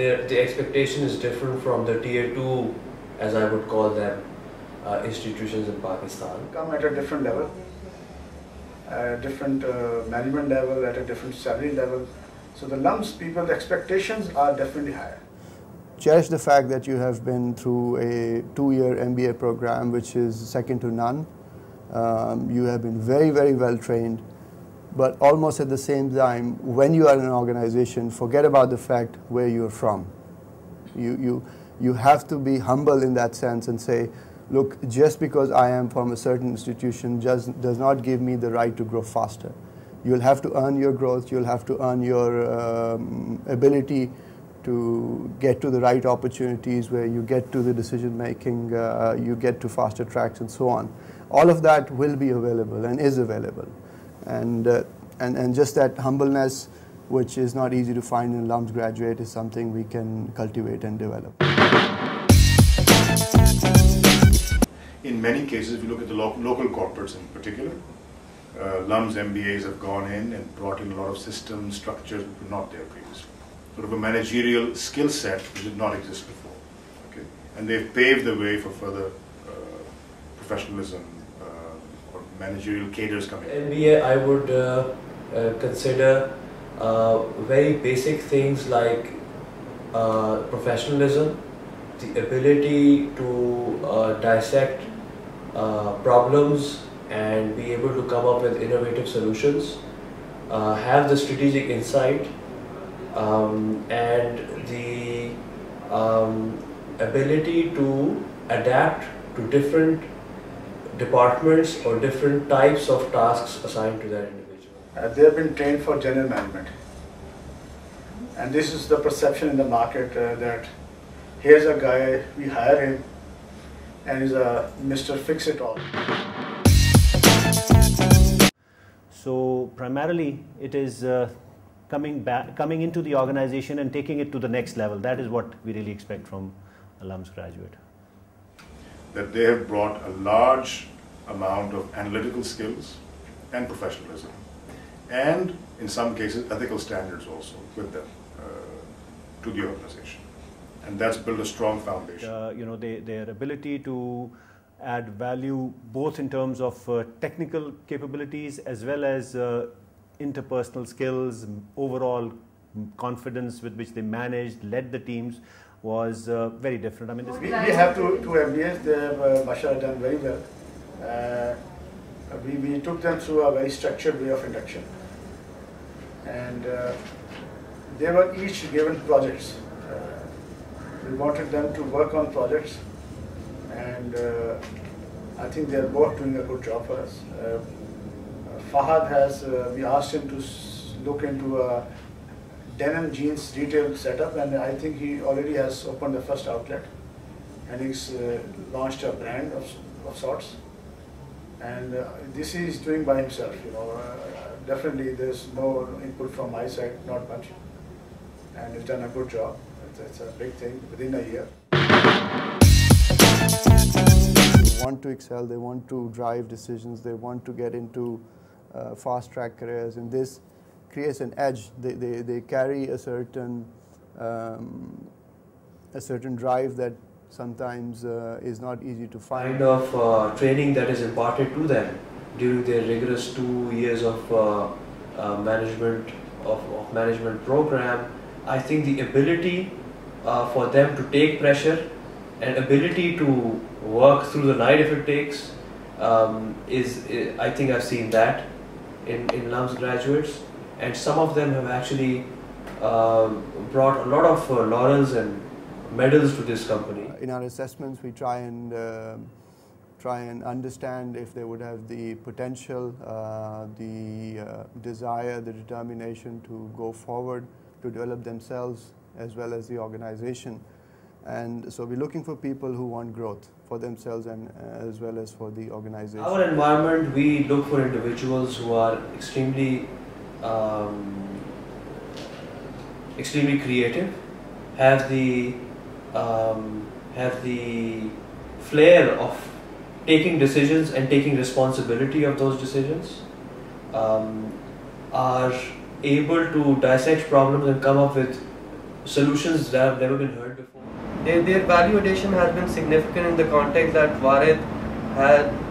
the expectation is different from the tier 2, as I would call them, institutions in Pakistan. Come at a different level, different management level, at a different salary level. So the LUMS people, the expectations are definitely higher. Cherish the fact that you have been through a 2-year MBA program, which is second to none. You have been very, very well trained, but almost at the same time, when you are in an organization, forget about the fact where you're from. You have to be humble in that sense and say, look, just because I am from a certain institution does not give me the right to grow faster. You'll have to earn your growth, you'll have to earn your ability to get to the right opportunities where you get to the decision making, you get to faster tracks and so on. All of that will be available and is available. And just that humbleness, which is not easy to find in a LUMS graduate, is something we can cultivate and develop. In many cases, if you look at the local corporates in particular, LUMS MBAs have gone in and brought in a lot of systems, structures which were not there previously. Sort of a managerial skill set which did not exist before. Okay? And they've paved the way for further professionalism or managerial cadres coming in. MBA, I would consider very basic things like professionalism, the ability to dissect problems and be able to come up with innovative solutions, have the strategic insight, and the ability to adapt to different departments or different types of tasks assigned to that individual. They have been trained for general management, and this is the perception in the market that here's a guy, we hire him and he's a Mr. Fix-It-All. So primarily it is coming into the organization and taking it to the next level. That is what we really expect from a LUMS graduate. That they have brought a large amount of analytical skills and professionalism, and in some cases ethical standards also with them to the organization, and that's built a strong foundation. You know, their ability to add value both in terms of technical capabilities as well as interpersonal skills, overall confidence with which they managed, led the teams, was very different. I mean, we have two MBAs. They have mashallah done very well. We took them through a very structured way of induction, and they were each given projects. We wanted them to work on projects, and I think they are both doing a good job for us. Fahad has, we asked him to look into a denim jeans retail setup, and I think he already has opened the first outlet, and he's launched a brand of sorts. And this he is doing by himself, you know. Definitely there's no input from my side, not much, and he's done a good job. It's a big thing within a year. They want to excel, they want to drive decisions, they want to get into fast-track careers, and this creates an edge. They carry a certain drive that sometimes is not easy to find. Kind of training that is imparted to them during their rigorous 2 years of management program. I think the ability for them to take pressure and ability to work through the night if it takes I think I've seen that in LUMS graduates, and some of them have actually brought a lot of laurels and medals to this company. In our assessments, we try and understand if they would have the potential, the desire, the determination to go forward, to develop themselves as well as the organization. And so we're looking for people who want growth for themselves and as well as for the organization. Our environment, we look for individuals who are extremely creative, have the flair of taking decisions and taking responsibility of those decisions, are able to dissect problems and come up with solutions that have never been heard before. Their value addition has been significant in the context that Varid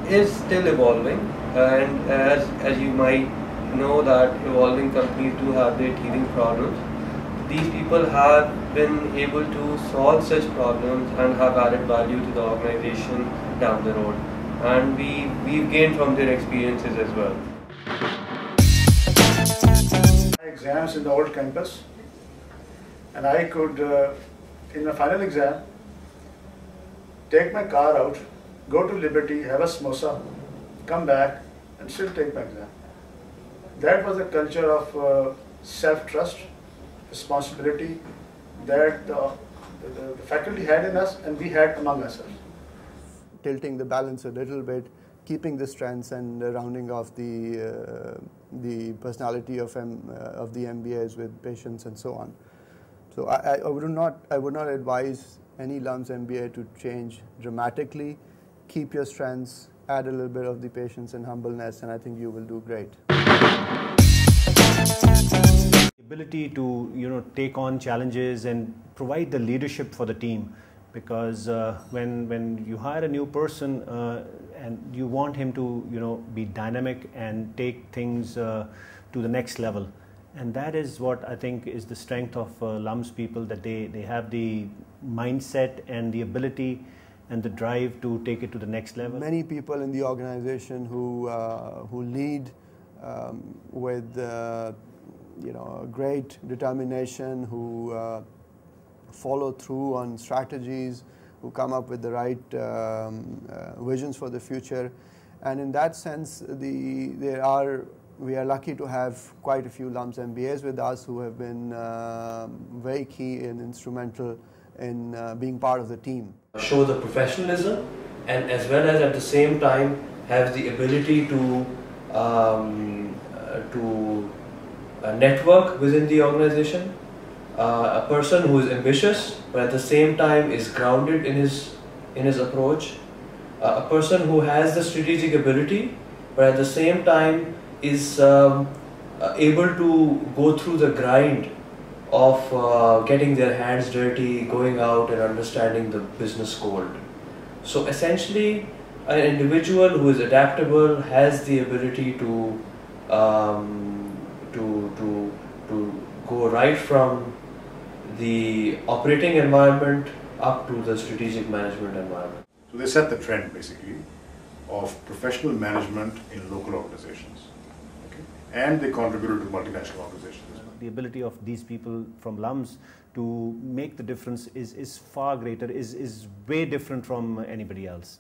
is still evolving, and as you might know that evolving companies do have their teething problems. These people have been able to solve such problems and have added value to the organization down the road, and we've gained from their experiences as well. Exams in the old campus, and I could, in the final exam, take my car out, go to Liberty, have a samosa, come back, and still take my exam. That was a culture of self-trust, responsibility that the faculty had in us and we had among ourselves. Tilting the balance a little bit, keeping the strengths and rounding off the personality of the MBAs with patience and so on. So I would not advise any LUMS MBA to change dramatically. Keep your strengths, add a little bit of the patience and humbleness, and I think you will do great. Ability to take on challenges and provide the leadership for the team, because when you hire a new person and you want him to be dynamic and take things to the next level, and that is what I think is the strength of LUMS people, that they have the mindset and the ability and the drive to take it to the next level. Many people in the organization who lead with great determination, who follow through on strategies, who come up with the right visions for the future, and in that sense, we are lucky to have quite a few LUMS MBAs with us who have been very key and instrumental in being part of the team. Show the professionalism, and as well as at the same time have the ability to network within the organization. A person who is ambitious but at the same time is grounded in his approach. A person who has the strategic ability but at the same time is able to go through the grind of getting their hands dirty, going out and understanding the business cold. So essentially, an individual who is adaptable has the ability to go right from the operating environment up to the strategic management environment. So they set the trend basically of professional management in local organizations, okay? And they contributed to multinational organizations as well. The ability of these people from LUMS to make the difference is far greater, is way different from anybody else.